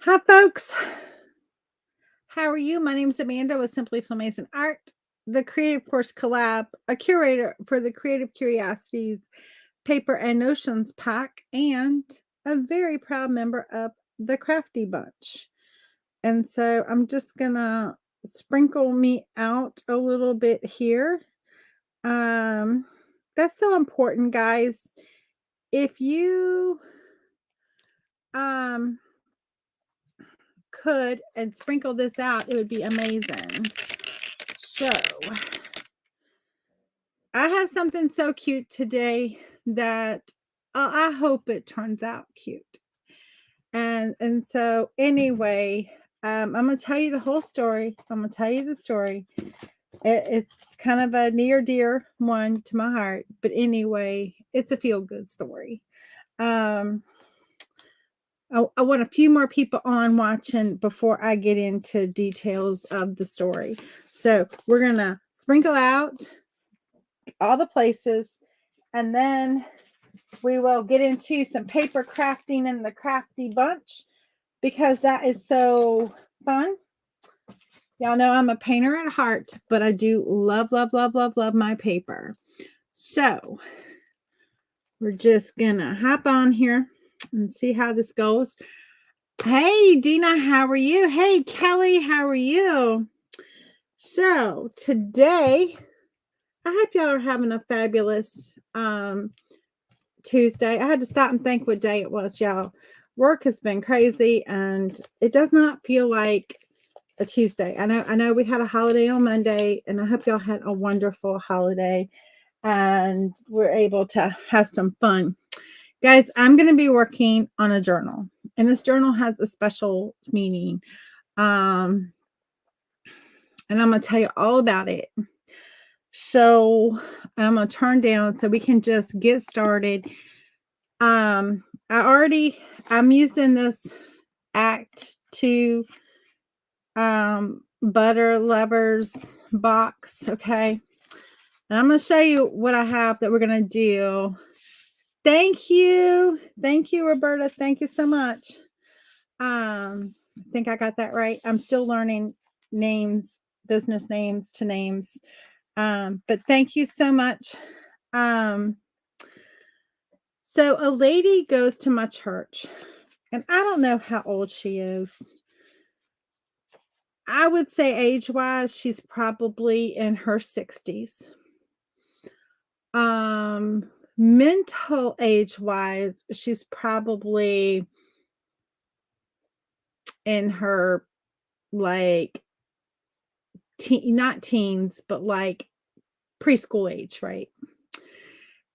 Hi, folks. How are you? My name is Amanda with Simply Flamazing Art, the Creative Course Collab, a curator for the Creative Curiosities Paper and Notions Pack, and a very proud member of the Crafty Bunch. And so I'm just gonna sprinkle me out a little bit here. Um, that's so important, guys. If you um could and sprinkle this out, it would be amazing. So, I have something so cute today that I hope it turns out cute. And so anyway, I'm gonna tell you the whole story. I'm gonna tell you the story. It's kind of a near dear one to my heart, but anyway, it's a feel good story. Um, I want a few more people on watching before I get into details of the story. So we're gonna sprinkle out all the places, and then we will get into some paper crafting in the Crafty Bunch because that is so fun. Y'all know I'm a painter at heart, but I do love, love, love, love, love my paper. So we're just gonna hop on here and see how this goes. Hey, Dina, how are you? Hey, Kelly, how are you? So today, I hope y'all are having a fabulous Tuesday. I had to stop and think what day it was, y'all. Work has been crazy and it does not feel like a Tuesday. I know we had a holiday on Monday, and I hope y'all had a wonderful holiday and we're able to have some fun. Guys, I'm going to be working on a journal, and this journal has a special meaning. Um and I'm going to tell you all about it. So, I'm going to turn down so we can just get started. I'm using this Act 2 butter lovers box, okay? And I'm going to show you what I have that we're going to do. Thank you. Thank you, Roberta. Thank you so much. I think I got that right. I'm still learning names, business names to names. But thank you so much. So a lady goes to my church, and I don't know how old she is. I would say age-wise, she's probably in her 60s. Mental age-wise, she's probably in her, like, not teens, but, like, preschool age, right?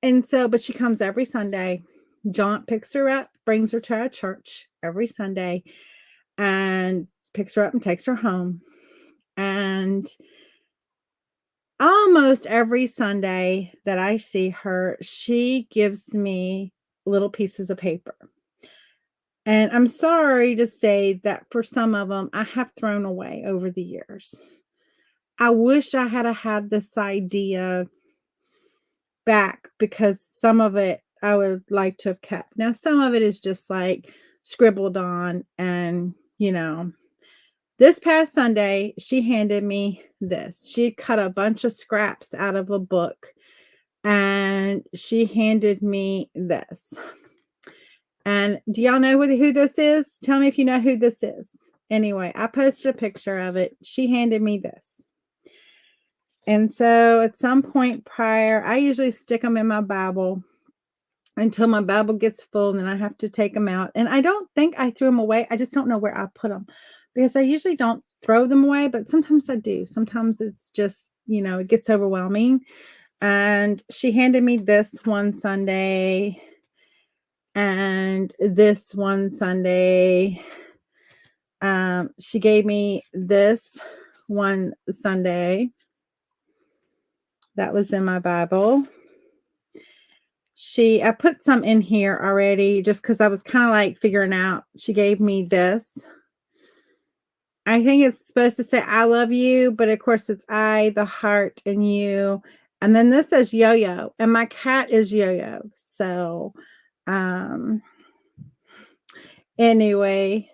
And so but she comes every Sunday. John picks her up, brings her to our church every Sunday, and picks her up and takes her home. And almost every Sunday that I see her, she gives me little pieces of paper. And I'm sorry to say that for some of them, I have thrown away over the years. I wish I had had this idea back, because some of it I would like to have kept. Now, some of it is just like scribbled on, and this past Sunday, she handed me this. She cut a bunch of scraps out of a book, and she handed me this. And do y'all know who this is? Tell me if you know who this is. Anyway, I posted a picture of it. She handed me this. And so at some point prior, I usually stick them in my Bible until my Bible gets full, and then I have to take them out. And I don't think I threw them away. I just don't know where I put them, because I usually don't throw them away, but sometimes I do. Sometimes it's just, it gets overwhelming. And she handed me this one Sunday, and this one Sunday. She gave me this one Sunday that was in my Bible. I put some in here already just because I was kind of like figuring out. She gave me this. I think it's supposed to say I love you, but of course it's I, the heart, and you. And then this says Yo-Yo, and my cat is Yo-Yo. So, anyway,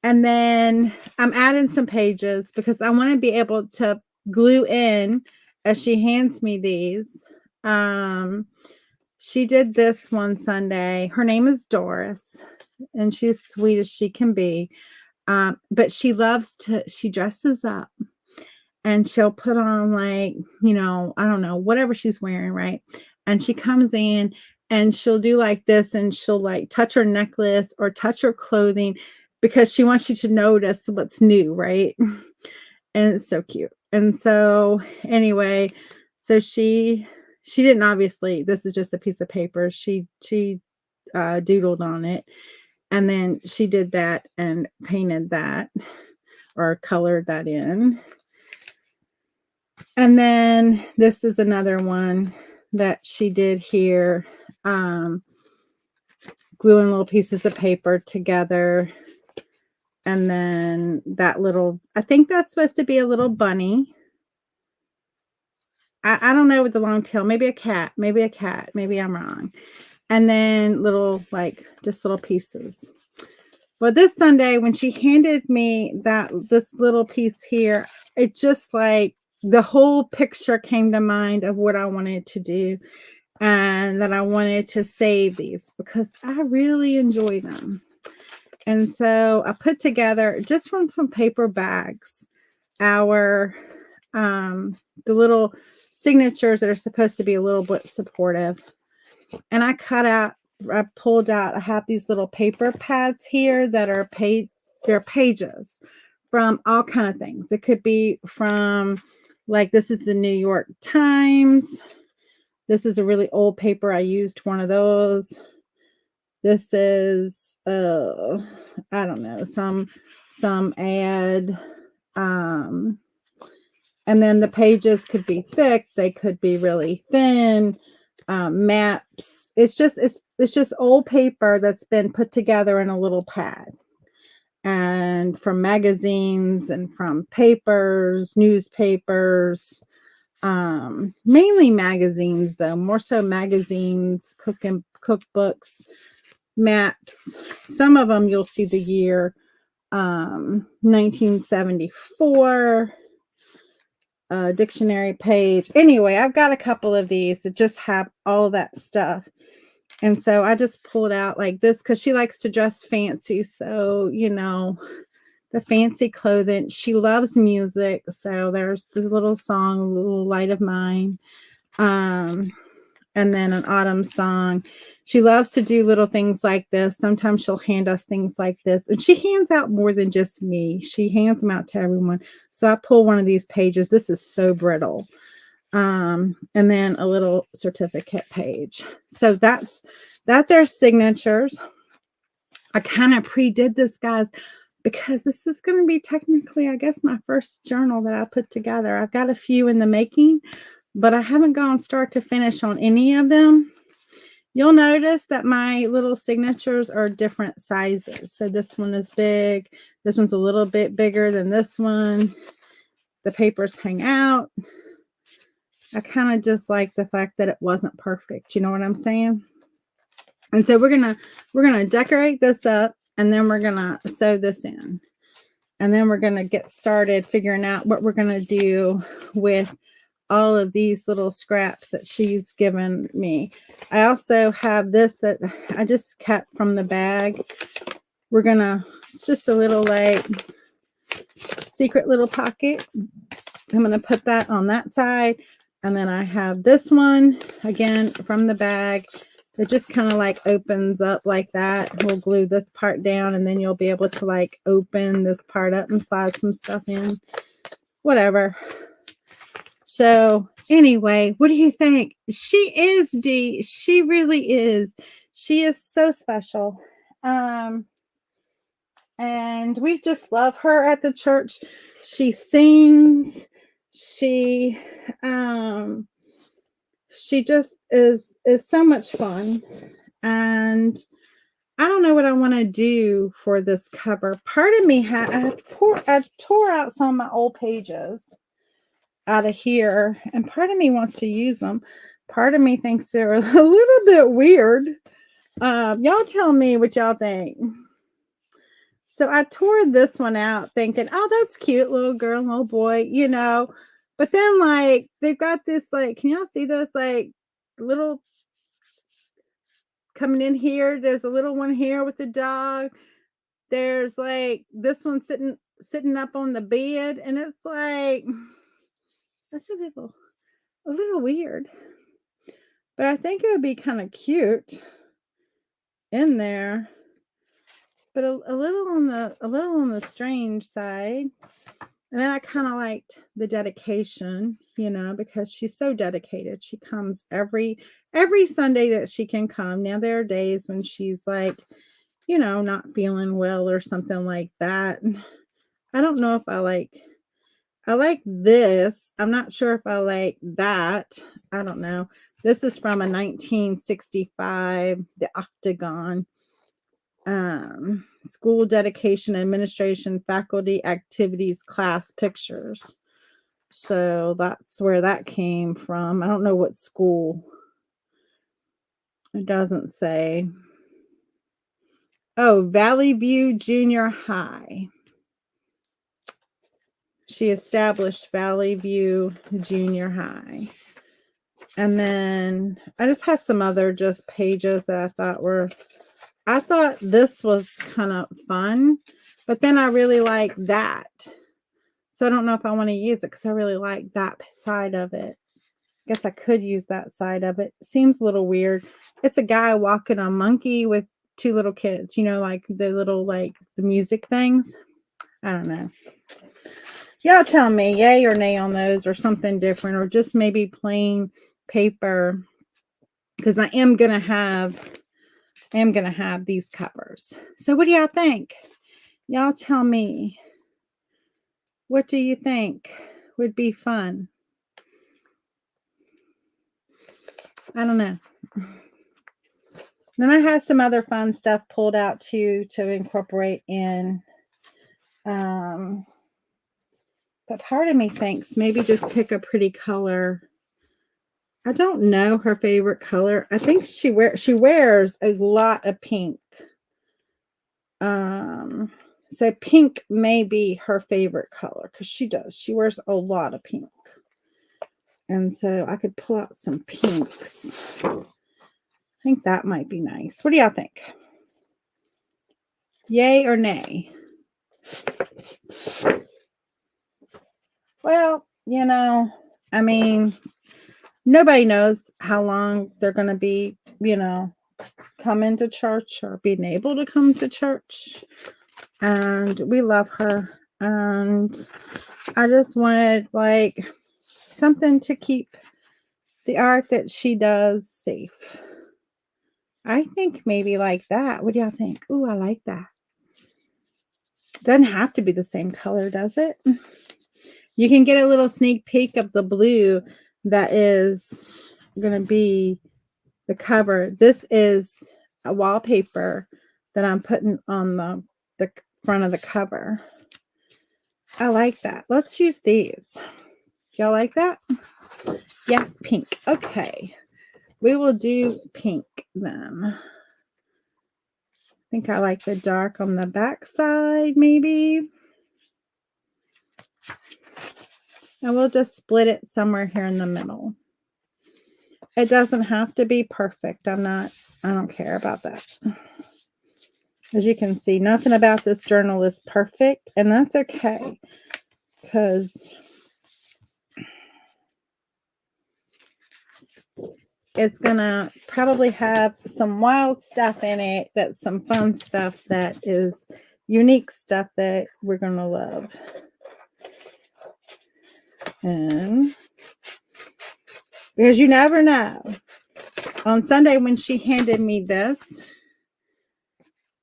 And then I'm adding some pages because I want to be able to glue in as she hands me these. Um, she did this one Sunday. Her name is Doris, and she's sweet as she can be. But she she dresses up and she'll put on, like, I don't know, whatever she's wearing, right? And she comes in and she'll do like this, and she'll like touch her necklace or touch her clothing because she wants you to notice what's new, right? And it's so cute. And so anyway, so she didn't, obviously, this is just a piece of paper. She doodled on it, and then she did that and painted that or colored that in. And then this is another one that she did here, gluing little pieces of paper together. And then that little, I think that's supposed to be a little bunny. I don't know, with the long tail, maybe a cat, maybe I'm wrong. And then little, like, just little pieces. Well, this Sunday, when she handed me this little piece here, it just, like, the whole picture came to mind of what I wanted to do, and that I wanted to save these because I really enjoy them. And so I put together, just from paper bags, our the little signatures that are supposed to be a little bit supportive. And I pulled out, I have these little paper pads here that are they're pages from all kind of things. It could be from, like, this is the New York Times. This is a really old paper. I used one of those. This is I don't know, some ad. And then the pages could be thick, they could be really thin. Maps. It's just old paper that's been put together in a little pad, and from magazines and from papers, newspapers, mainly magazines, though, more so magazines, cookbooks, maps. Some of them you'll see the year 1974. Dictionary page. Anyway, I've got a couple of these that just have all of that stuff. And so I just pulled out like this because she likes to dress fancy. So, the fancy clothing. She loves music. So there's the little song, Little Light of Mine. And then an autumn song. She loves to do little things like this. Sometimes she'll hand us things like this. And she hands out more than just me. She hands them out to everyone. So I pull one of these pages. This is so brittle. And then a little certificate page. So that's our signatures. I kind of pre-did this, guys, because this is going to be technically, I guess, my first journal that I put together. I've got a few in the making, but I haven't gone start to finish on any of them. You'll notice that my little signatures are different sizes. So this one is big. This one's a little bit bigger than this one. The papers hang out. I kind of just like the fact that it wasn't perfect. You know what I'm saying? And so we're gonna decorate this up, and then we're gonna sew this in. And then we're gonna get started figuring out what we're gonna do with all of these little scraps that she's given me. I also have this that I just kept from the bag. It's just a little, like, secret little pocket. I'm going to put that on that side. And then I have this one, again, from the bag. It just kind of like opens up like that. We'll glue this part down, and then you'll be able to, like, open this part up and slide some stuff in. Whatever. So anyway, what do you think? She is Dee. She really is. She is so special. And we just love her at the church. She sings. She just is so much fun. And I don't know what I want to do for this cover. Part of me I tore out some of my old pages out of here, and part of me wants to use them. Part of me thinks they're a little bit weird. Y'all tell me what y'all think. So I tore this one out thinking, oh, that's cute, little girl, little boy, you know. But then, like, they've got this, like, can y'all see this? Like, little coming in here. There's a little one here with the dog. There's like this one sitting up on the bed, and it's like that's a little weird. But I think it would be kind of cute in there, but a little on the strange side. And then I kind of liked the dedication, you know, because she's so dedicated. She comes every Sunday that she can come. Now there are days when she's like, you know, not feeling well or something like that. I don't know if I like this. I'm not sure if I like that. I don't know. This is from a 1965, the Octagon. School dedication, administration, faculty activities, class pictures. So that's where that came from. I don't know what school. It doesn't say. Oh, Valley View Junior High. She established Valley View Junior High. And then I just had some other just pages that I thought this was kind of fun, but then I really like that. So I don't know if I want to use it because I really like that side of it. I guess I could use that side of it. Seems a little weird. It's a guy walking a monkey with two little kids, you know, like the little, like the music things. I don't know. Y'all tell me yay or nay on those, or something different, or just maybe plain paper, because I am gonna have these covers. So what do y'all think? Y'all tell me, what do you think would be fun? I don't know. Then I have some other fun stuff pulled out too to incorporate in. But part of me thinks maybe just pick a pretty color. I don't know her favorite color. I think she wears a lot of pink. So pink may be her favorite color because she does. She wears a lot of pink. And so I could pull out some pinks. I think that might be nice. What do y'all think? Yay or nay? Well, you know, I mean, nobody knows how long they're going to be, you know, coming to church or being able to come to church. And we love her. And I just wanted like something to keep the art that she does safe. I think maybe like that. What do y'all think? Ooh, I like that. Doesn't have to be the same color, does it? You can get a little sneak peek of the blue that is going to be the cover. This is a wallpaper that I'm putting on the front of the cover. I like that. Let's use these. Y'all like that? Yes, pink. Okay. We will do pink then. I think I like the dark on the back side, maybe. And we'll just split it somewhere here in the middle. It doesn't have to be perfect. I don't care about that. As you can see, nothing about this journal is perfect, and that's okay, because it's gonna probably have some wild stuff in it, that's some fun stuff, that is unique stuff that we're gonna love. And because you never know. On Sunday when she handed me this,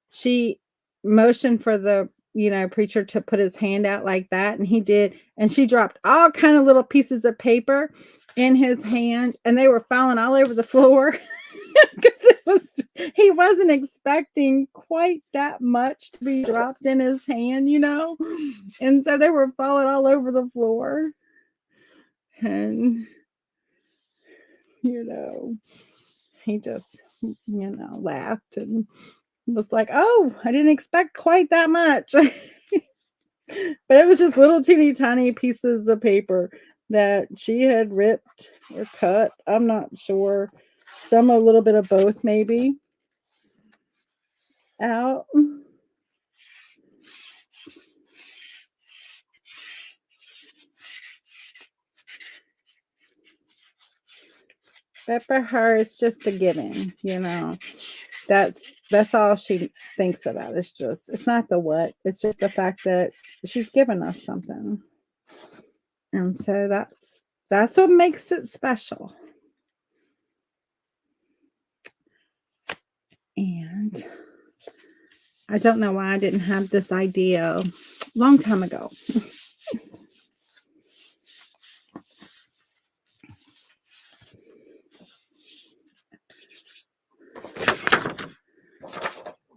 she motioned for the, you know, preacher to put his hand out like that, and he did, and she dropped all kind of little pieces of paper in his hand, and they were falling all over the floor because he wasn't expecting quite that much to be dropped in his hand, you know, and so they were falling all over the floor. And you know, he just, you know, laughed, and was like, oh, I didn't expect quite that much. But it was just little teeny tiny pieces of paper that she had ripped or cut. I'm not sure. Some a little bit of both maybe out. But for her, it's just a giving, you know. That's all she thinks about. It's not the what. It's just the fact that she's given us something. And so that's what makes it special. And I don't know why I didn't have this idea a long time ago.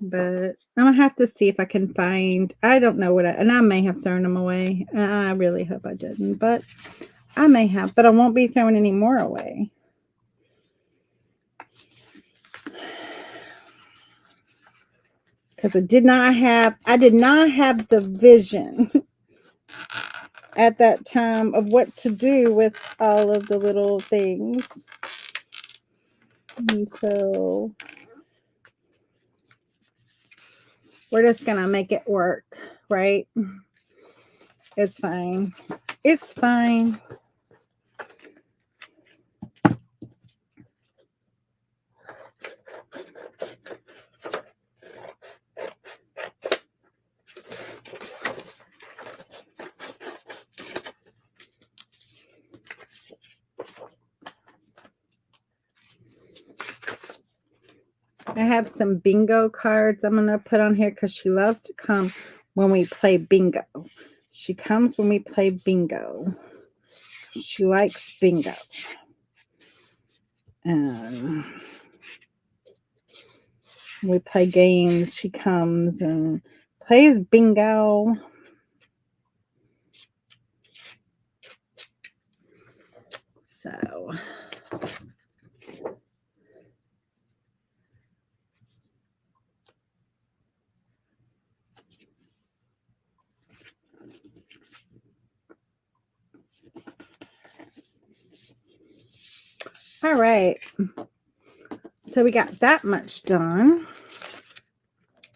But I'm gonna have to see if I can find. I don't know and I may have thrown them away. I really hope I didn't, but I may have. But I won't be throwing any more away. Because I did not have the vision at that time of what to do with all of the little things. And so we're just gonna make it work, right? It's fine. It's fine. I have some bingo cards I'm going to put on here because she loves to come when we play bingo. She comes when we play bingo. She likes bingo. We play games. She comes and plays bingo. So all right. So we got that much done.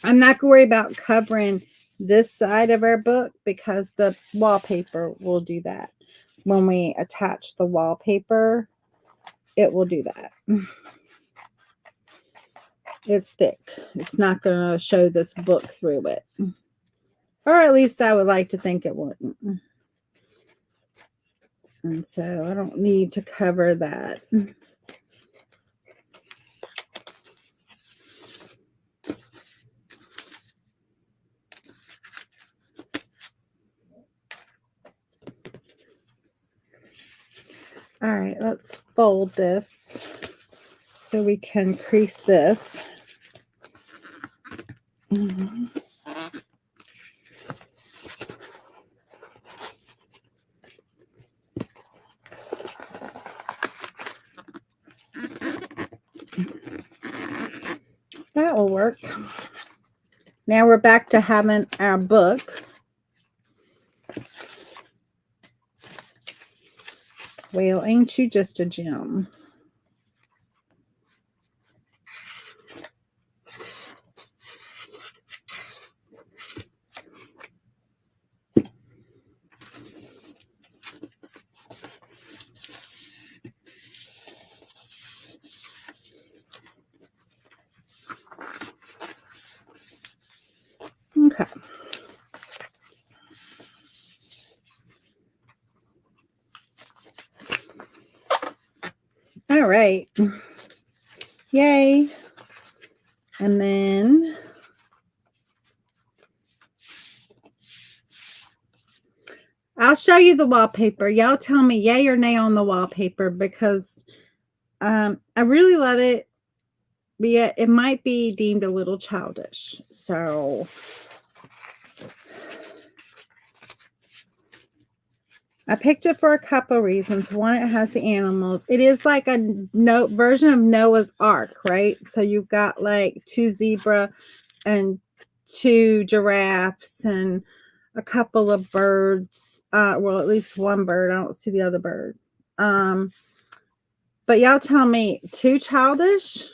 I'm not going to worry about covering this side of our book because the wallpaper will do that. When we attach the wallpaper, it will do that. It's thick. It's not going to show this book through it. Or at least I would like to think it wouldn't. And so I don't need to cover that. All right, let's fold this so we can crease this. That will work. Now we're back to having our book. Well, ain't you just a gem? Okay. All right. Yay. And then I'll show you the wallpaper. Y'all tell me yay or nay on the wallpaper because I really love it, but yet it might be deemed a little childish. So I picked it for a couple reasons. One, it has the animals. It is like a version of Noah's Ark, right? So you've got like 2 zebra and 2 giraffes and a couple of birds. Well, at least one bird. I don't see the other bird. But y'all tell me, too childish?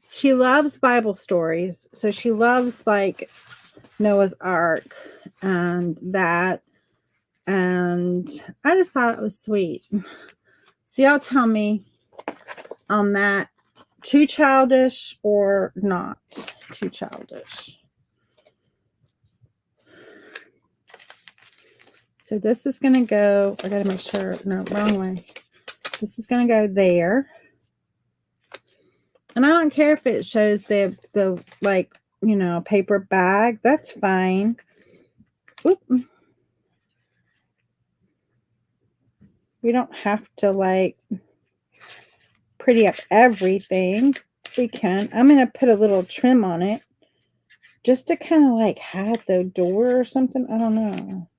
She loves Bible stories. So she loves like Noah's Ark and that. And I just thought it was sweet. So y'all tell me on that, too childish or not too childish? So this is going to go, I got to make sure, no, wrong way. This is going to go there. And I don't care if it shows the like, you know, paper bag. That's fine. Oop. We don't have to like pretty up everything. We can. I'm going to put a little trim on it just to kind of like hide the door or something. I don't know.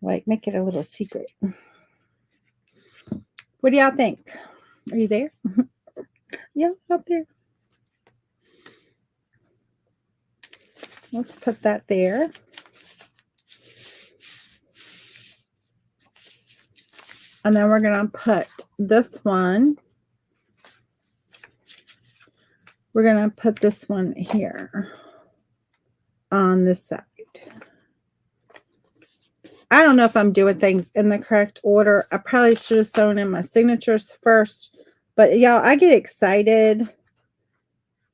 Like make it a little secret. What do y'all think? Are you there? Yeah, up there. Let's put that there. And then we're going to put this one. We're going to put this one here on this side. I don't know if I'm doing things in the correct order. I probably should have sewn in my signatures first. But y'all, I get excited.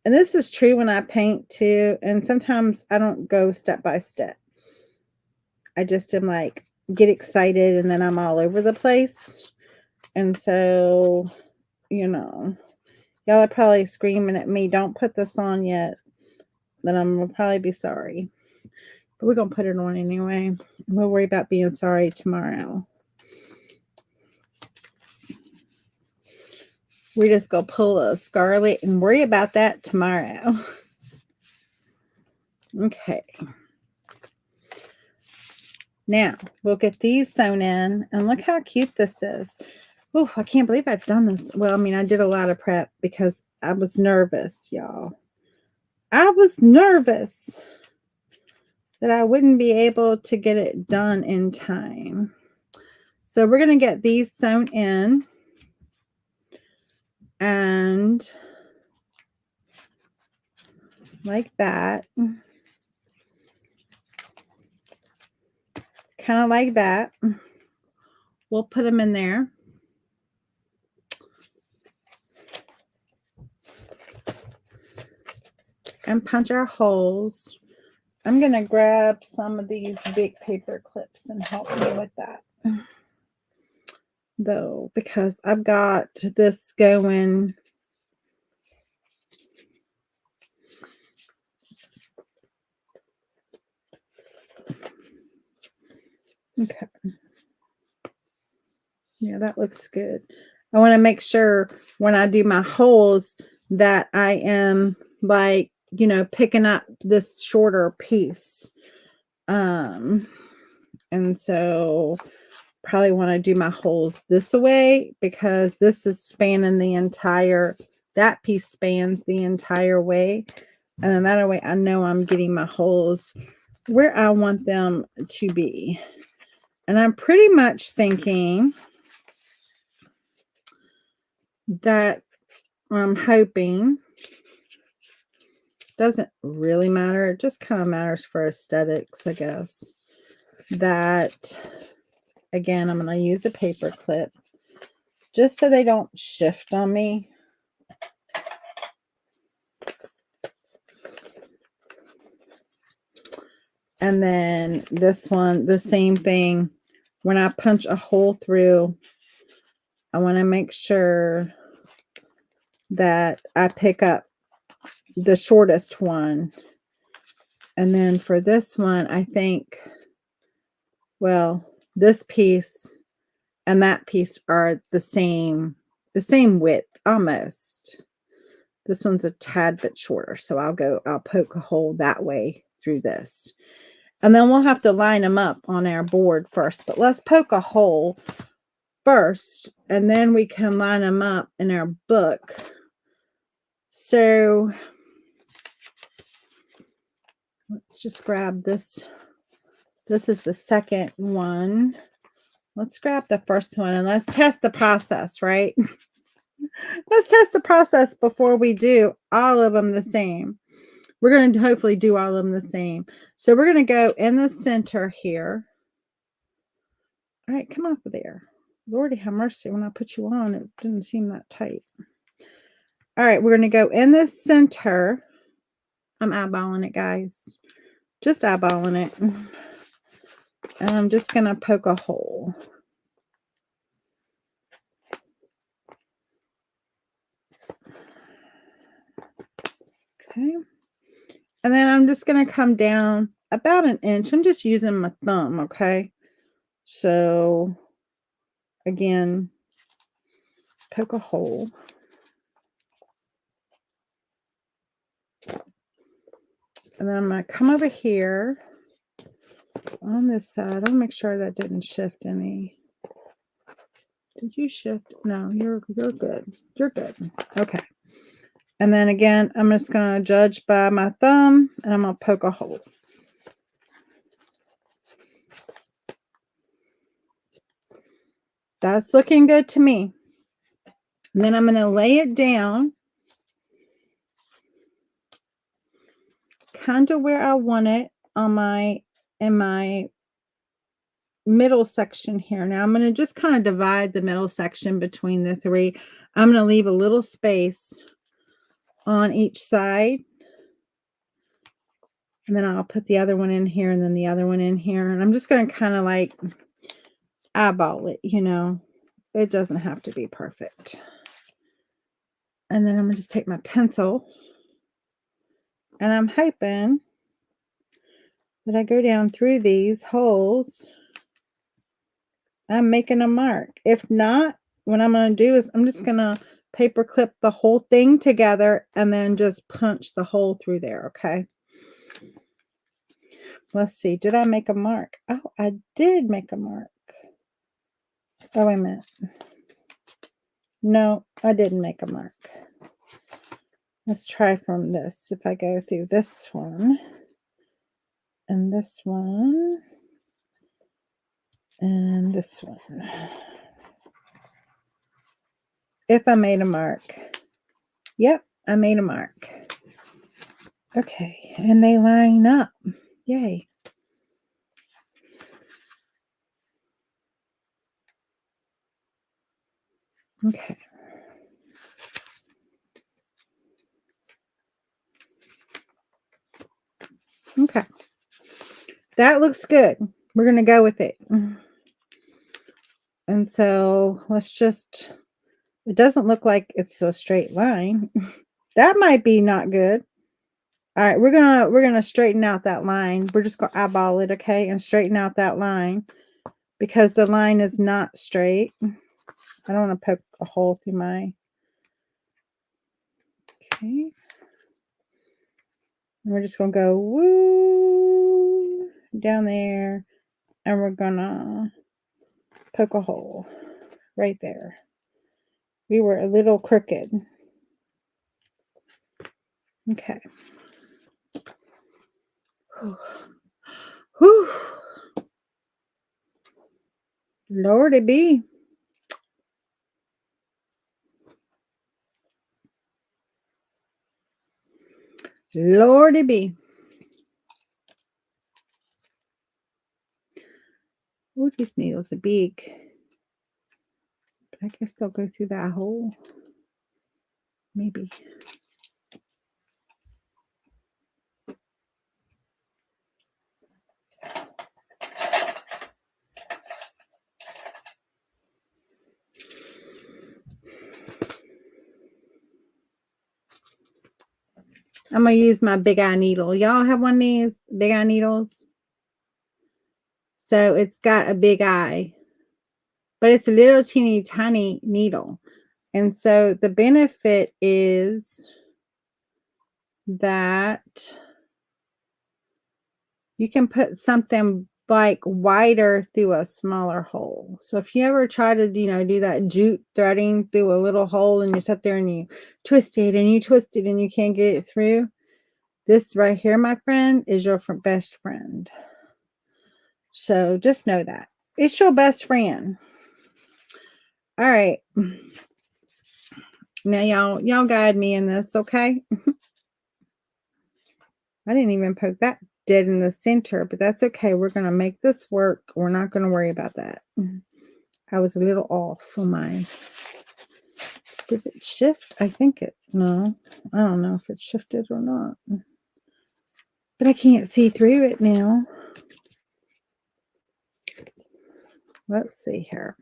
And this is true when I paint too. And sometimes I don't go step by step. I just am like, get excited and then I'm all over the place. And so, you know, y'all are probably screaming at me, don't put this on yet. Then I'm going to probably be sorry. But we're going to put it on anyway. We'll worry about being sorry tomorrow. We're just going to pull a scarlet and worry about that tomorrow. Okay. Now, we'll get these sewn in. And look how cute this is. Oh, I can't believe I've done this. Well, I mean, I did a lot of prep because I was nervous, y'all. I was nervous that I wouldn't be able to get it done in time. So we're going to get these sewn in. And like that. Kind of like that. We'll put them in there. And punch our holes. I'm going to grab some of these big paper clips and help me with that. Though, because I've got this going. Okay. Yeah, that looks good. I want to make sure when I do my holes that I am like, you know, picking up this shorter piece. And so probably want to do my holes this way because this is spanning the entire, that piece spans the entire way. And then that way I know I'm getting my holes where I want them to be. And I'm pretty much thinking that I'm hoping, doesn't really matter. It just kind of matters for aesthetics, I guess. That, again, I'm going to use a paper clip just so they don't shift on me. And then this one, the same thing. When I punch a hole through, I want to make sure that I pick up the shortest one. And then for this one, I think, well, this piece and that piece are the same width almost. This one's a tad bit shorter, so I'll poke a hole that way through this. And then we'll have to line them up on our board first, but let's poke a hole first, and then we can line them up in our book. So Let's just grab this. This is the second one. Let's grab the first one and let's test the process, right? Let's test the process before we do all of them the same. We're going to hopefully do all of them the same. So we're going to go in the center here. All right, come off of there. Lordy have mercy. When I put you on, it didn't seem that tight. All right, we're going to go in the center. I'm eyeballing it, guys. Just eyeballing it. And I'm just going to poke a hole. Okay. And then I'm just going to come down about an inch. I'm just using my thumb, okay? So, again, poke a hole. And then I'm going to come over here on this side. I'll make sure that didn't shift any. Did you shift? No, you're good. You're good. Okay. And then again, I'm just going to judge by my thumb and I'm going to poke a hole. That's looking good to me. And then I'm going to lay it down kind of where I want it on in my middle section here. Now I'm going to just kind of divide the middle section between the three. I'm going to leave a little space on each side. And then I'll put the other one in here and then the other one in here. And I'm just going to kind of like eyeball it, you know. It doesn't have to be perfect. And then I'm going to just take my pencil. And I'm hoping that I go down through these holes. I'm making a mark. If not, what I'm going to do is I'm just going to paper clip the whole thing together and then just punch the hole through there, okay? Let's see. Did I make a mark? Oh, I did make a mark. Oh, wait a minute. No, I didn't make a mark. Let's try from this. If I go through this one and this one and this one. If I made a mark. Yep, I made a mark. Okay, and they line up. Yay. Okay. Okay. That looks good. We're going to go with it. And so let's just, it doesn't look like it's a straight line. That might be not good. All right, we're going to straighten out that line. We're just going to eyeball it, okay? And straighten out that line because the line is not straight. I don't want to poke a hole through my, okay. And we're just going to go woo down there and we're going to poke a hole right there. We were a little crooked. Okay. Whew. Lordy be. Lordy be. Oh, these needles are big. But I guess they'll go through that hole. Maybe. I'm going to use my big eye needle. Y'all have one of these big eye needles? So it's got a big eye, but it's a little teeny tiny needle. And so the benefit is that you can put something like wider through a smaller hole. So if you ever try to, do that jute threading through a little hole and you sit there and you twist it and you twist it and you can't get it through, This right here, my friend, is your best friend. So just know that. It's your best friend. All right. Now y'all guide me in this, okay? I didn't even poke that dead in the center, but that's okay. We're going to make this work. We're not going to worry about that. I was a little off on mine. Did it shift? I think it, no. I don't know if it shifted or not. But I can't see through it now. Let's see here.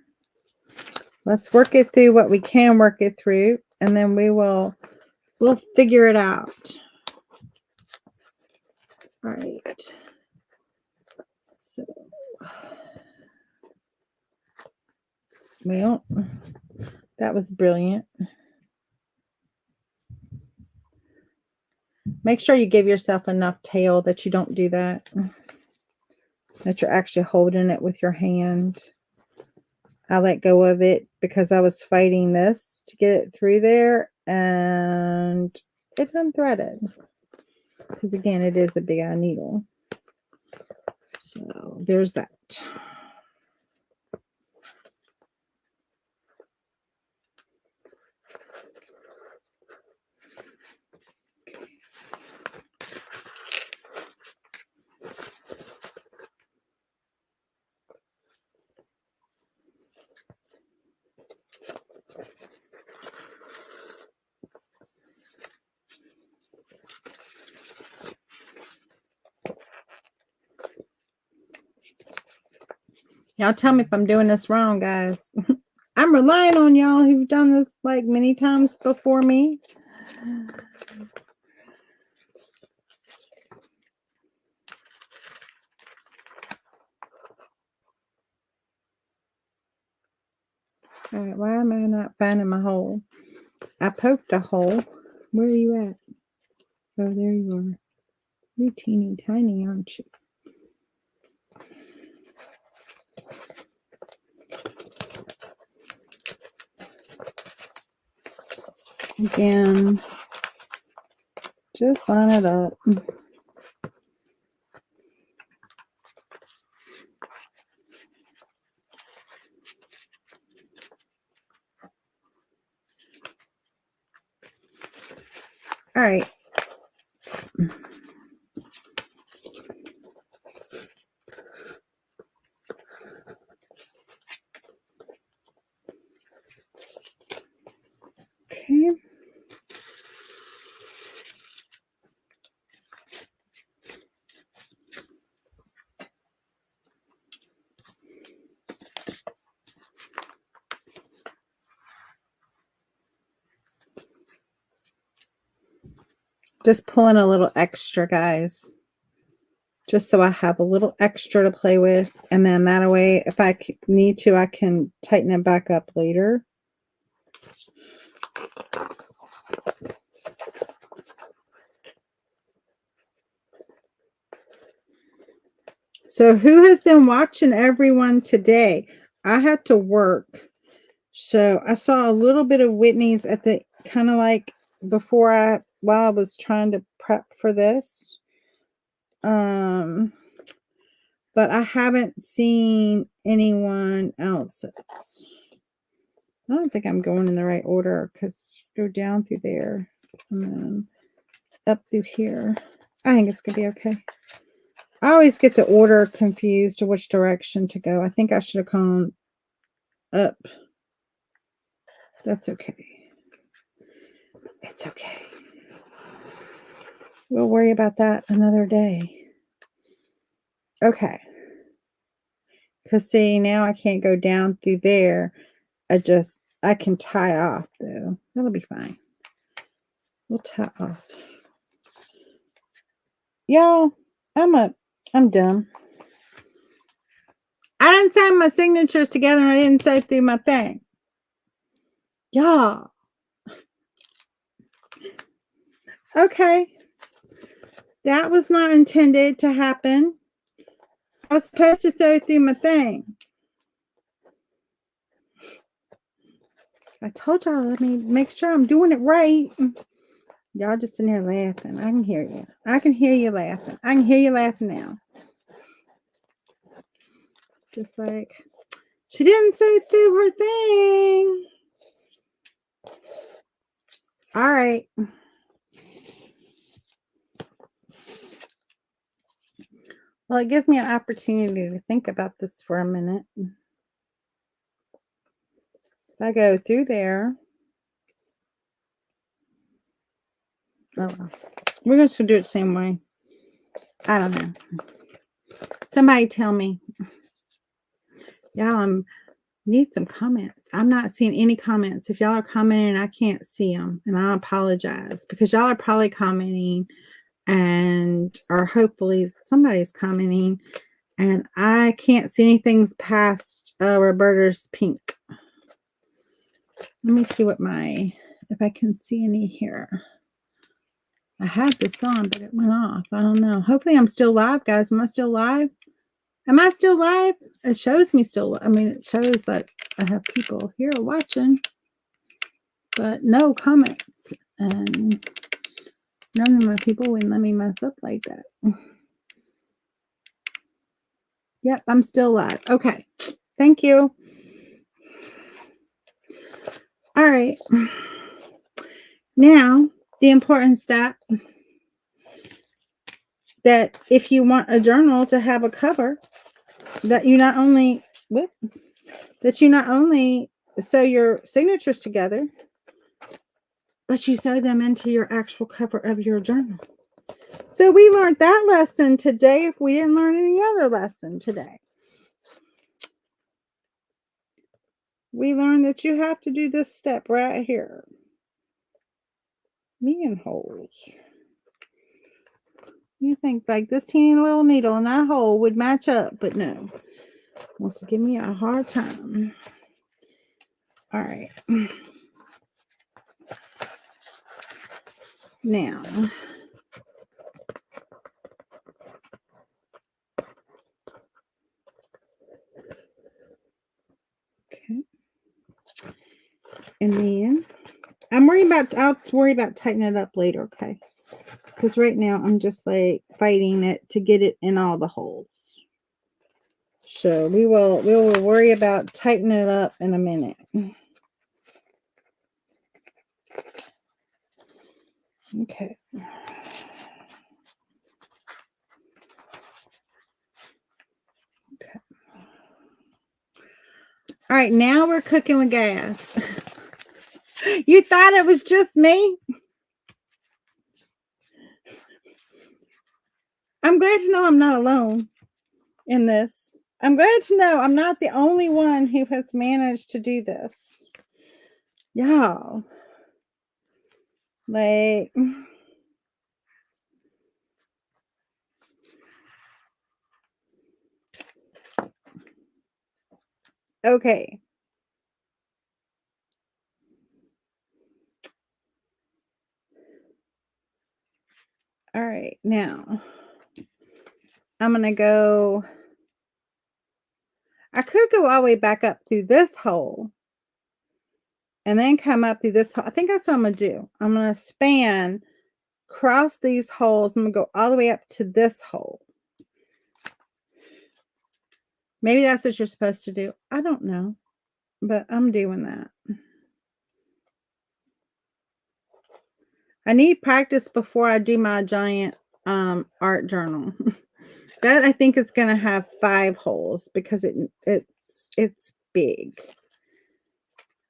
Let's work it through what we can work it through, and then we'll figure it out. All right. So, well, that was brilliant. Make sure you give yourself enough tail that you don't do that. That you're actually holding it with your hand. I let go of it because I was fighting this to get it through there, and it unthreaded. Because again, it is a big eye needle. So there's that. Y'all tell me if I'm doing this wrong, guys. I'm relying on y'all who've done this like many times before me. All right, why am I not finding my hole? I poked a hole. Where are you at? Oh, there you are. You're teeny tiny, aren't you? Again, just line it up. All right. Okay. Just pulling a little extra, guys. Just so I have a little extra to play with. And then that way, if I need to, I can tighten it back up later. So who has been watching everyone today? I had to work. So I saw a little bit of Whitney's at the kind of like while I was trying to prep for this. But I haven't seen anyone else's. I don't think I'm going in the right order because go down through there and then up through here. I think it's going to be okay. I always get the order confused to which direction to go. I think I should have gone up. That's okay. It's okay. We'll worry about that another day. Okay. Because see, now I can't go down through there. I can tie off though. That'll be fine. We'll tie off. Y'all, I'm dumb. I didn't say my signatures together and I didn't say through my thing. Y'all. Okay. That was not intended to happen. I was supposed to sew through my thing. I told y'all, let me make sure I'm doing it right. Y'all just sitting here laughing. I can hear you. I can hear you laughing. I can hear you laughing now. Just like, she didn't say through her thing. All right. Well, it gives me an opportunity to think about this for a minute. If I go through there. Oh, well. We're going to do it the same way. I don't know. Somebody tell me. Y'all, need some comments. I'm not seeing any comments. If y'all are commenting, I can't see them. And I apologize because y'all are probably commenting or hopefully somebody's commenting. And I can't see anything past Roberta's pink. Let me see if I can see any here. I had this on, but it went off. I don't know. Hopefully I'm still live, guys. Am I still live? Am I still live? It shows me still. I mean, it shows that I have people here watching, but no comments. And none of my people wouldn't let me mess up like that. Yep, I'm still live. Okay. Thank you. All right. Now, the important step that if you want a journal to have a cover, that you not only sew your signatures together, but you sew them into your actual cover of your journal. So we learned that lesson today if we didn't learn any other lesson today. We learned that you have to do this step right here. Million holes. You think like this teeny little needle and that hole would match up, but no. Wants to give me a hard time. All right. Now, okay. And then I'll worry about tightening it up later, okay? Because right now I'm just like fighting it to get it in all the holes. So we will worry about tightening it up in a minute. Okay. Okay. All right, now we're cooking with gas. You thought it was just me? I'm glad to know I'm not alone in this. I'm glad to know I'm not the only one who has managed to do this. Y'all. Like, okay. All right, now I'm going to go. I could go all the way back up through this hole and then come up through this hole. I think that's what I'm going to do. I'm going to span, cross these holes. I'm going to go all the way up to this hole. Maybe that's what you're supposed to do. I don't know, but I'm doing that. I need practice before I do my giant art journal. That I think is going to have 5 holes because it's big.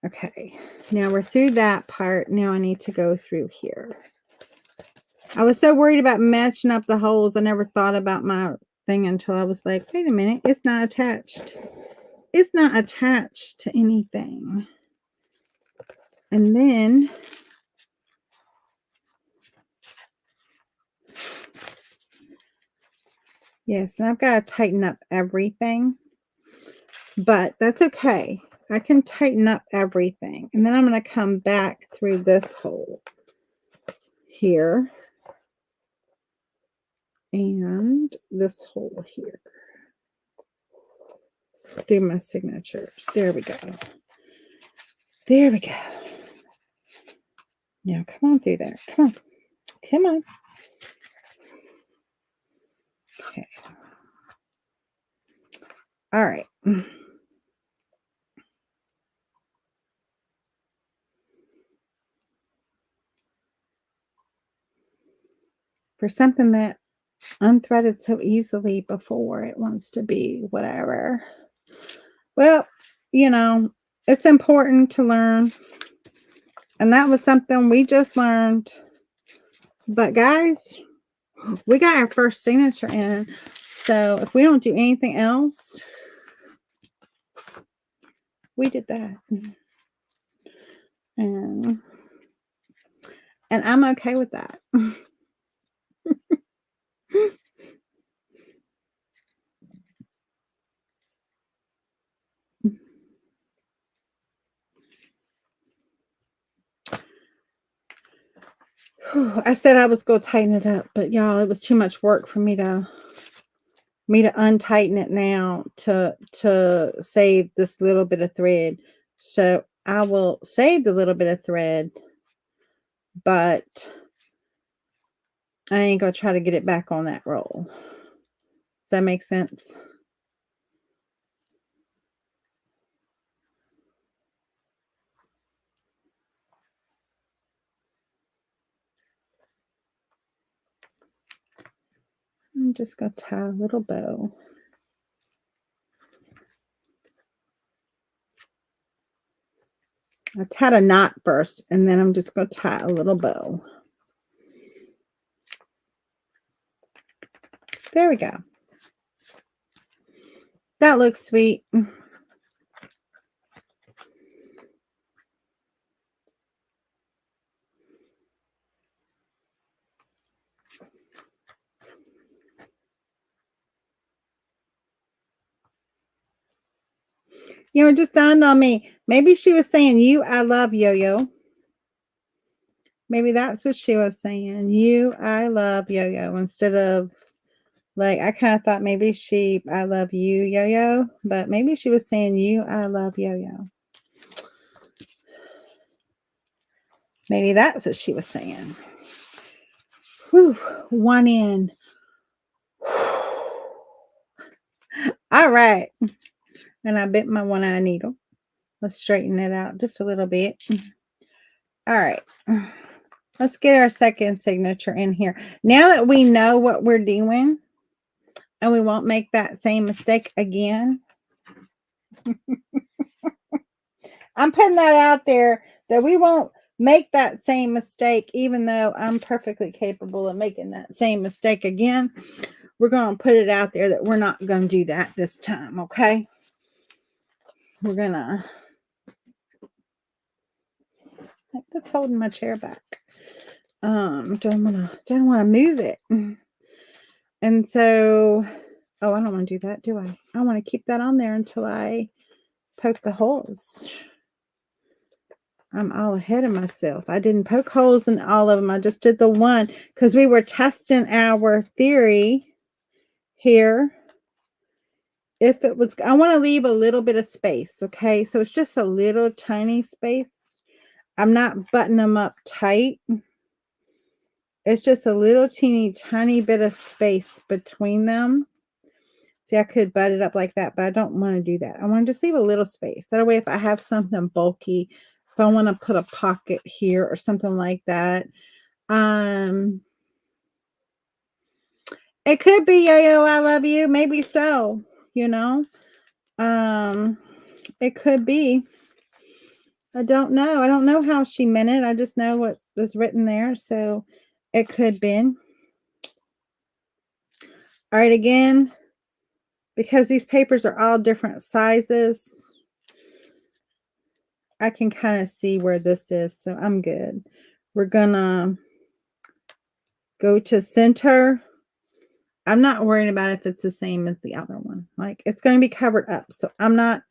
Okay, now we're through that part. Now I need to go through here. I was so worried about matching up the holes. I never thought about my thing until I was like, wait a minute, it's not attached. It's not attached to anything. And then yes, and I've got to tighten up everything, but that's okay. I can tighten up everything. And then I'm going to come back through this hole here and this hole here through my signatures. There we go. There we go. Now come on through there. Come on. Come on. Okay. All right. For something that unthreaded so easily before, it wants to be whatever. Well, you know, it's important to learn. And that was something we just learned. But guys, we got our first signature in. So if we don't do anything else, we did that. And I'm okay with that. I said I was going to tighten it up, but y'all, it was too much work for me to untighten it now to save this little bit of thread. So I will save the little bit of thread, but I ain't gonna try to get it back on that roll. Does that make sense? I'm just gonna tie a little bow. I tied a knot first, and then I'm just gonna tie a little bow. There we go. That looks sweet. You know, it just dawned on me. Maybe she was saying, "You, I love Yo-Yo." Maybe that's what she was saying. "You, I love Yo-Yo," instead of like, I kind of thought maybe I love you, Yo-Yo, but maybe she was saying, "You, I love Yo-Yo." Maybe that's what she was saying. Whew, one in. All right. And I bit my one-eye needle. Let's straighten it out just a little bit. All right. Let's get our second signature in here. Now that we know what we're doing and we won't make that same mistake again. I'm putting that out there that we won't make that same mistake, even though I'm perfectly capable of making that same mistake again. We're going to put it out there that we're not going to do that this time, okay? We're going to... That's holding my chair back. Don't want to move it. And so, oh, I don't want to do that, do I? I want to keep that on there until I poke the holes. I'm all ahead of myself. I didn't poke holes in all of them. I just did the one because we were testing our theory here. If it was, I want to leave a little bit of space. Okay. So it's just a little tiny space. I'm not buttoning them up tight. It's just a little tiny bit of space between them. See, I could butt it up like that, but I don't want to do that. I want to just leave a little space. That way, if I have something bulky, if I want to put a pocket here or something like that, it could be Yo-Yo, I love you. Maybe so, you know. It could be. I don't know. I don't know how she meant it. I just know what was written there. So it could be. All right, again, because these papers are all different sizes, I can kind of see where this is. So I'm good. We're going to go to center. I'm not worrying about if it's the same as the other one. Like, it's going to be covered up. So I'm not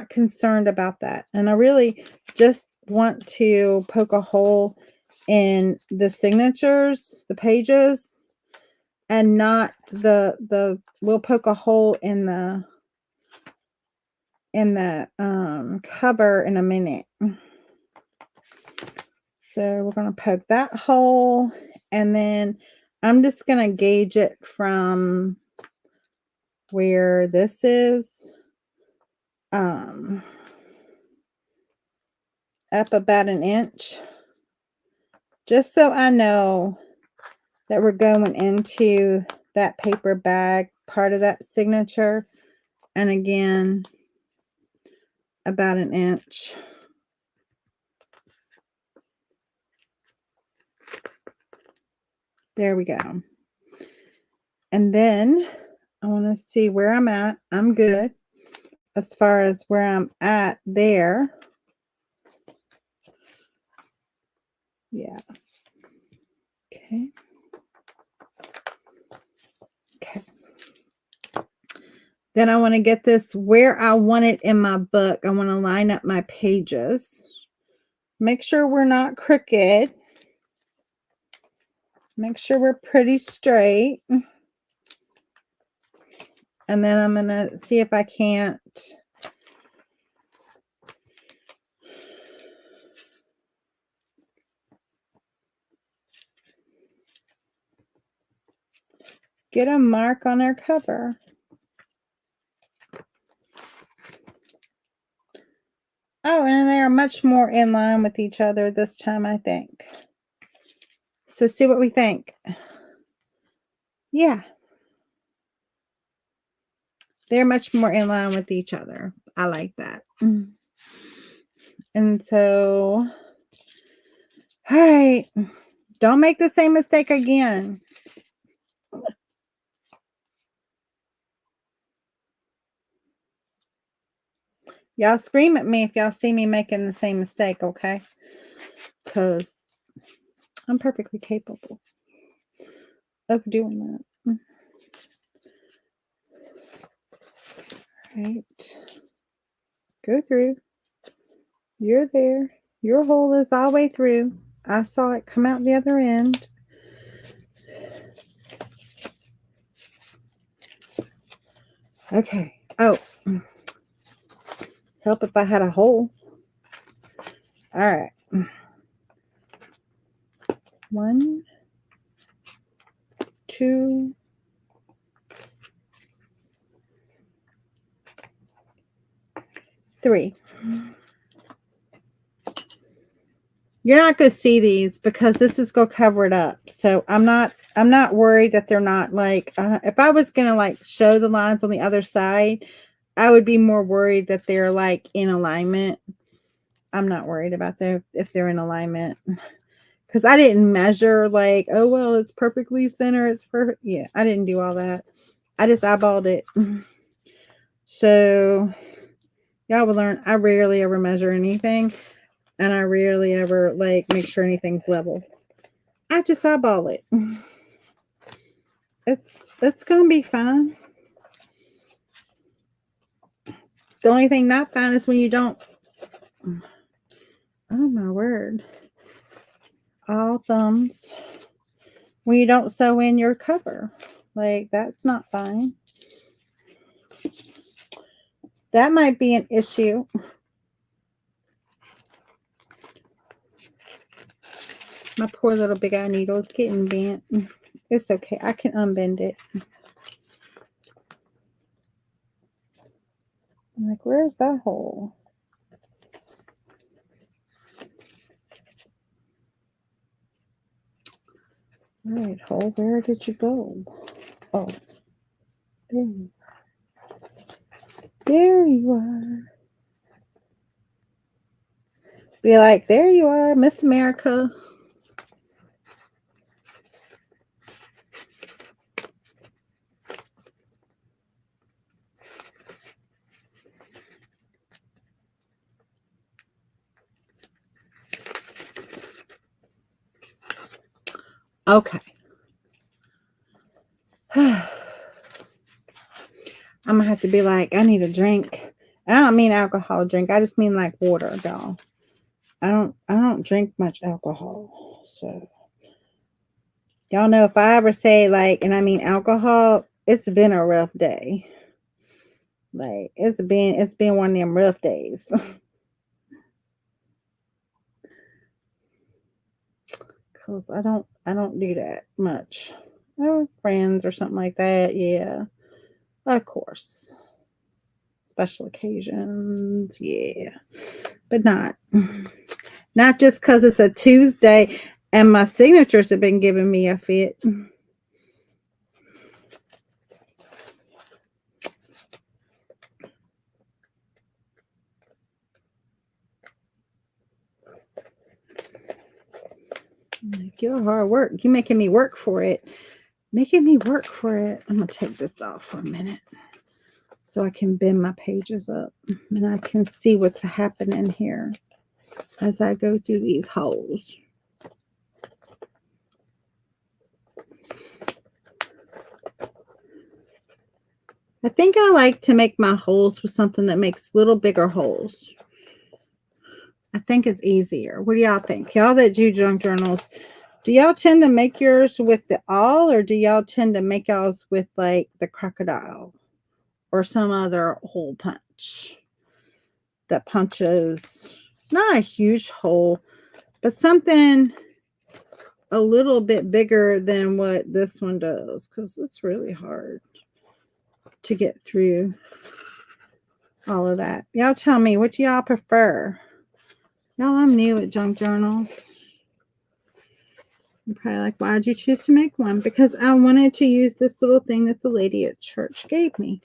concerned about that. And I really just want to poke a hole in the signatures, the pages, and not we'll poke a hole in the cover in a minute. So we're going to poke that hole, and then I'm just going to gauge it from where this is up about an inch, just so I know that we're going into that paper bag part of that signature. And again, about an inch. There we go. And then I want to see where I'm at. I'm good as far as where I'm at there. Yeah. Okay. Okay. Then I want to get this where I want it in my book. I want to line up my pages. Make sure we're not crooked. Make sure we're pretty straight. And then I'm going to see if I can't get a mark on our cover. Oh, and they are much more in line with each other this time, I think. So see what we think. Yeah. They're much more in line with each other. I like that. And so, all right. Don't make the same mistake again. Y'all scream at me if y'all see me making the same mistake, okay? Because I'm perfectly capable of doing that. All right. Go through. You're there. Your hole is all the way through. I saw it come out the other end. Okay. Oh. Help if I had a hole. All right. 1, 2, 3. You're not going to see these because this is going to cover it up. So I'm not worried that they're not like, if I was going to like show the lines on the other side, I would be more worried that they're like in alignment. I'm not worried about them if they're in alignment because I didn't measure like, oh, well, it's perfectly center. It's perfect. Yeah, I didn't do all that. I just eyeballed it. So y'all will learn I rarely ever measure anything. And I rarely ever like make sure anything's level. I just eyeball it. It's gonna be fine. The only thing not fine is when you don't. Oh my word. All thumbs. When you don't sew in your cover. Like that's not fine. That might be an issue. My poor little big eye needle is getting bent. It's okay. I can unbend it. I'm like, where's that hole? All right, hole, where did you go? Oh, there you are. There you are. Be like, there you are, Miss America. Okay. I'm gonna have to be like, I need a drink. I don't mean alcohol drink. I just mean like water, y'all. I don't drink much alcohol. So y'all know if I ever say like, and I mean alcohol, it's been a rough day. Like it's been one of them rough days. because I don't do that much. Oh, friends or something like that, yeah. Of course. Special occasions, yeah. But not just because it's a Tuesday and my signatures have been giving me a fit. You're hard work. You making me work for it. Making me work for it. I'm going to take this off for a minute so I can bend my pages up and I can see what's happening here as I go through these holes. I think I like to make my holes with something that makes little bigger holes. I think it's easier. What do y'all think? Y'all that do junk journals, do y'all tend to make yours with the awl, or do y'all tend to make y'all's with like the crocodile or some other hole punch that punches not a huge hole, but something a little bit bigger than what this one does, because it's really hard to get through all of that. Y'all tell me, what do y'all prefer? Y'all, I'm new at junk journals. You're probably like, why'd you choose to make one? Because I wanted to use this little thing that the lady at church gave me.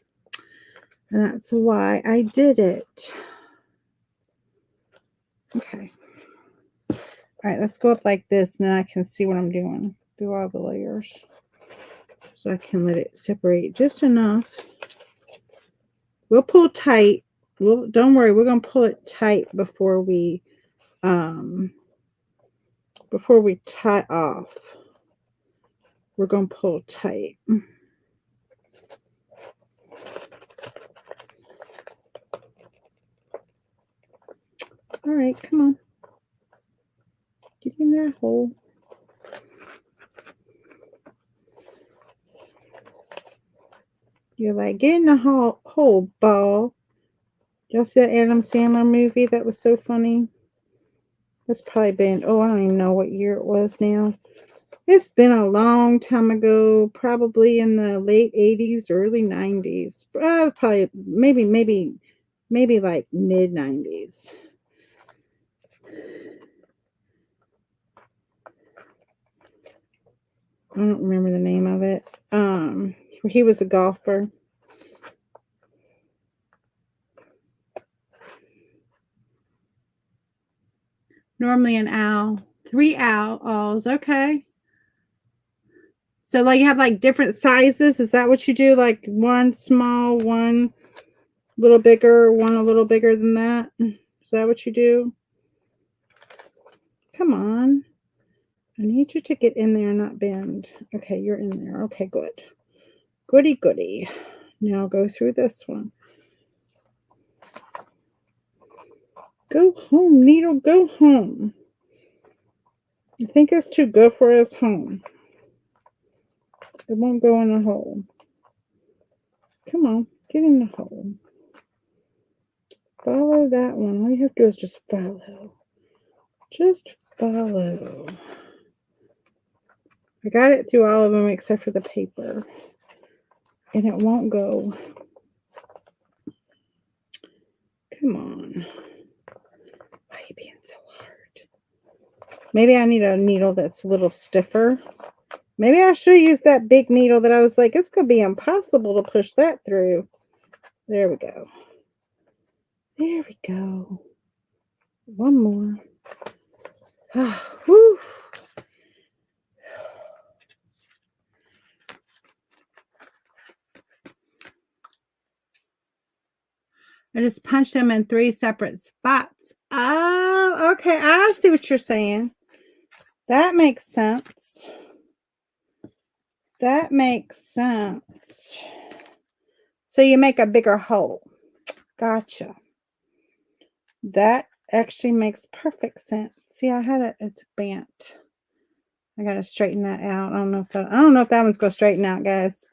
And that's why I did it. Okay. All right, let's go up like this, and then I can see what I'm doing. Do all the layers. So I can let it separate just enough. We'll pull tight. Don't worry, we're gonna pull it tight before we tie off. We're gonna pull tight. All right, come on. Get in that hole. You're like, get in the hole, ball. Y'all see that Adam Sandler movie? That was so funny. That's probably been, I don't even know what year it was now. It's been a long time ago, probably in the late 80s, early 90s. Probably, maybe like mid 90s. I don't remember the name of it. He was a golfer. Normally an owl. 3 owls. Okay. So like you have like different sizes. Is that what you do? Like one small, one a little bigger, one a little bigger than that? Is that what you do? Come on. I need you to get in there and not bend. Okay, you're in there. Okay, good. Goody, goody. Now go through this one. Go home, needle. Go home. I think it's too good for us home. It won't go in the hole. Come on, get in the hole. Follow that one. All you have to do is just follow. Just follow. I got it through all of them except for the paper. And it won't go. Come on. Why are you being so hard? Maybe I need a needle that's a little stiffer. Maybe I should use that big needle that I was like, it's going to be impossible to push that through. There we go. There we go. One more. Whew. I just punched them in 3 separate spots. Oh, okay. I see what you're saying. That makes sense. That makes sense. So you make a bigger hole. Gotcha. That actually makes perfect sense. See, I had it's bent. I gotta straighten that out. I don't know if that one's gonna straighten out, guys.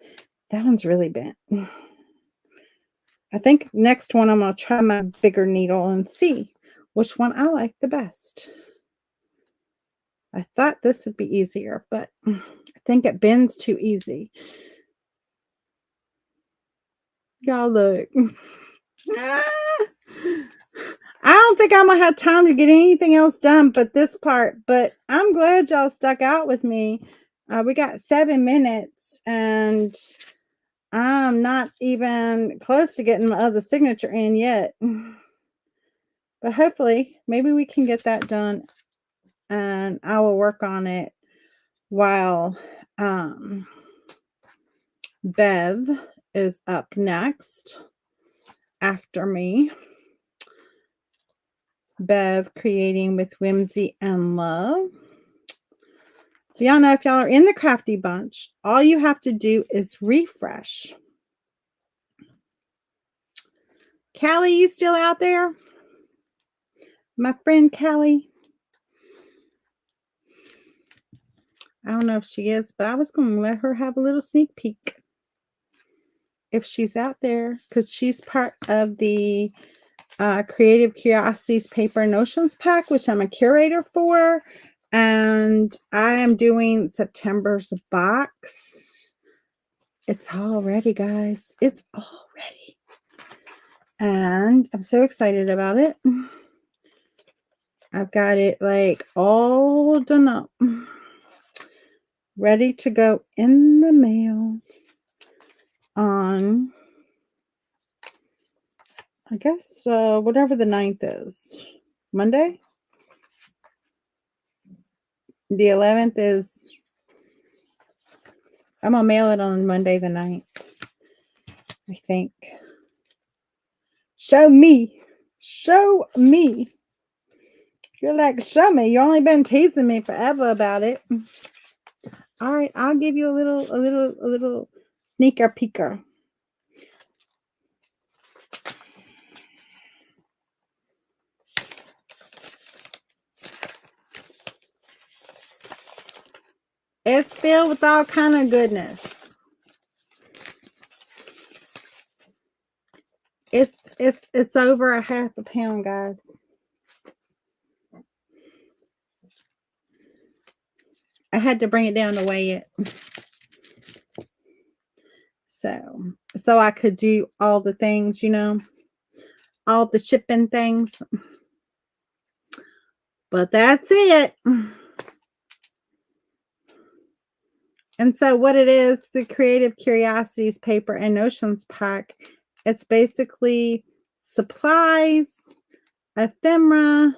That one's really bent. I think next one I'm gonna try my bigger needle and see which one I like the best. I thought this would be easier, but I think it bends too easy. Y'all look. Ah! I don't think I'm gonna have time to get anything else done but this part, but I'm glad y'all stuck out with me. We got 7 minutes and I'm not even close to getting my other signature in yet. But hopefully, maybe we can get that done and I will work on it while Bev is up next after me. Bev creating with whimsy and love. So y'all know if y'all are in the Crafty Bunch, all you have to do is refresh. Callie, you still out there? My friend Callie. I don't know if she is, but I was going to let her have a little sneak peek if she's out there, because she's part of the Creative Curiosities Paper and Notions pack, which I'm a curator for. And I am doing September's box. It's all ready, guys. It's all ready. And I'm so excited about it. I've got it like all done up. Ready to go in the mail on, I guess, whatever the 9th is. Monday? The 11th is, I'm going to mail it on Monday the 9th, I think. Show me. Show me. You're like, show me. You only been teasing me forever about it. All right, I'll give you a little sneaker peeker. It's filled with all kind of goodness. It's over a half a pound, guys. I had to bring it down to weigh it. So I could do all the things, you know, all the shipping things. But that's it. And so what it is, the Creative Curiosities Paper and Notions pack, it's basically supplies, ephemera.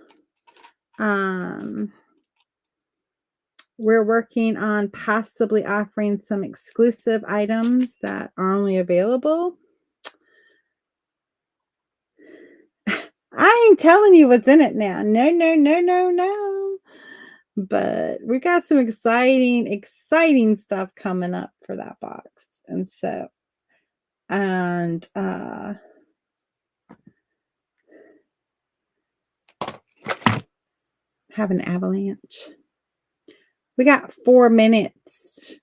We're working on possibly offering some exclusive items that are only available. I ain't telling you what's in it now. No. But we got some exciting stuff coming up for that box. And so, have an avalanche. We got 4 minutes.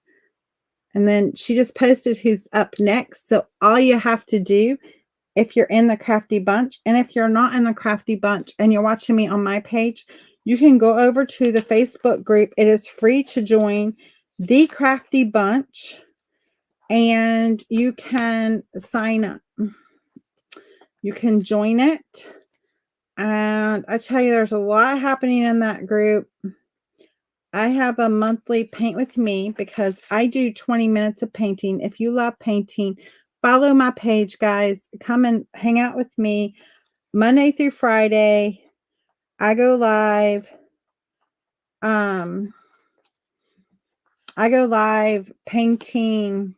And then she just posted who's up next. So all you have to do, if you're in the Crafty Bunch, and if you're not in the Crafty Bunch and you're watching me on my page, you can go over to the Facebook group. It is free to join the Crafty Bunch, and you can sign up. You can join it. And I tell you, there's a lot happening in that group. I have a monthly paint with me because I do 20 minutes of painting. If you love painting, follow my page, guys. Come and hang out with me Monday through Friday. I go live. I go live painting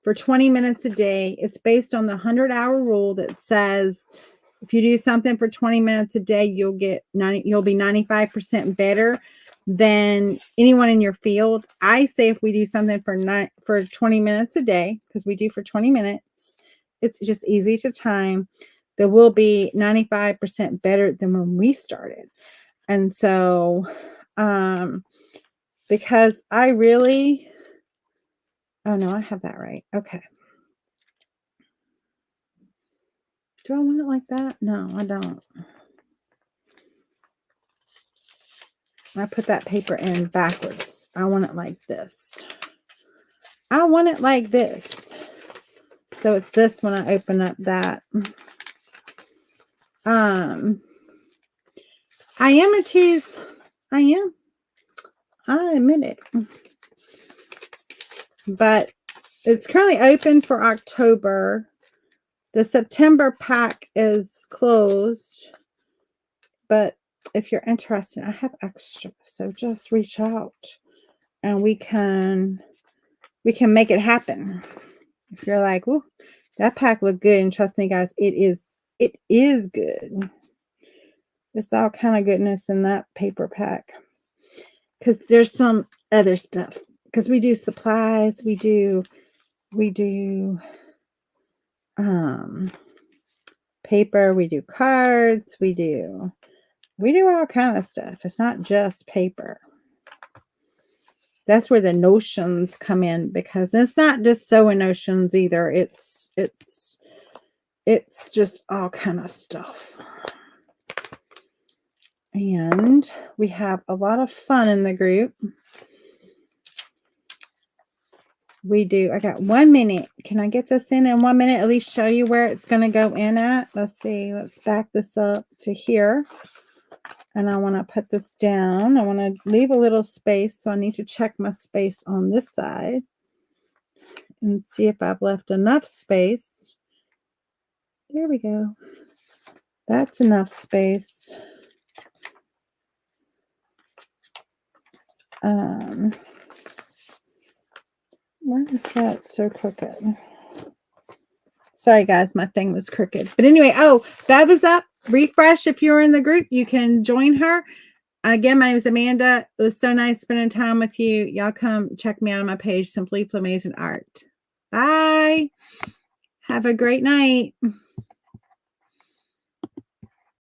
for 20 minutes a day. It's based on the 100-hour rule that says if you do something for 20 minutes a day, you'll be 95% better than anyone in your field. I say if we do something for 20 minutes a day, because we do for 20 minutes, it's just easy to time, that we'll be 95% better than when we started. And so, because I really, oh no, I have that right. Okay. Do I want it like that? No, I don't. I put that paper in backwards. I want it like this. I want it like this. So it's this when I open up that. I am a tease. I am. I admit it. But it's currently open for October. The September pack is closed. But if you're interested, I have extra. So just reach out and we can make it happen. If you're like, "Ooh, that pack looked good," and trust me, guys, it is good. It's all kind of goodness in that paper pack. Because there's some other stuff. Because we do supplies, we do paper, we do cards, we do all kind of stuff. It's not just paper. That's where the notions come in, because it's not just sewing notions either. It's just all kind of stuff. And we have a lot of fun in the group. We do. I got 1 minute. Can I get this in 1 minute? At least show you where it's going to go in at. Let's see. Let's back this up to here. And I want to put this down. I want to leave a little space. So I need to check my space on this side and see if I've left enough space. There we go. That's enough space. Why is that so crooked? Sorry, guys, my thing was crooked. But anyway, Bev is up. Refresh if you're in the group. You can join her. Again, my name is Amanda. It was so nice spending time with you. Y'all come check me out on my page, Simply Flamazing Art. Bye. Have a great night.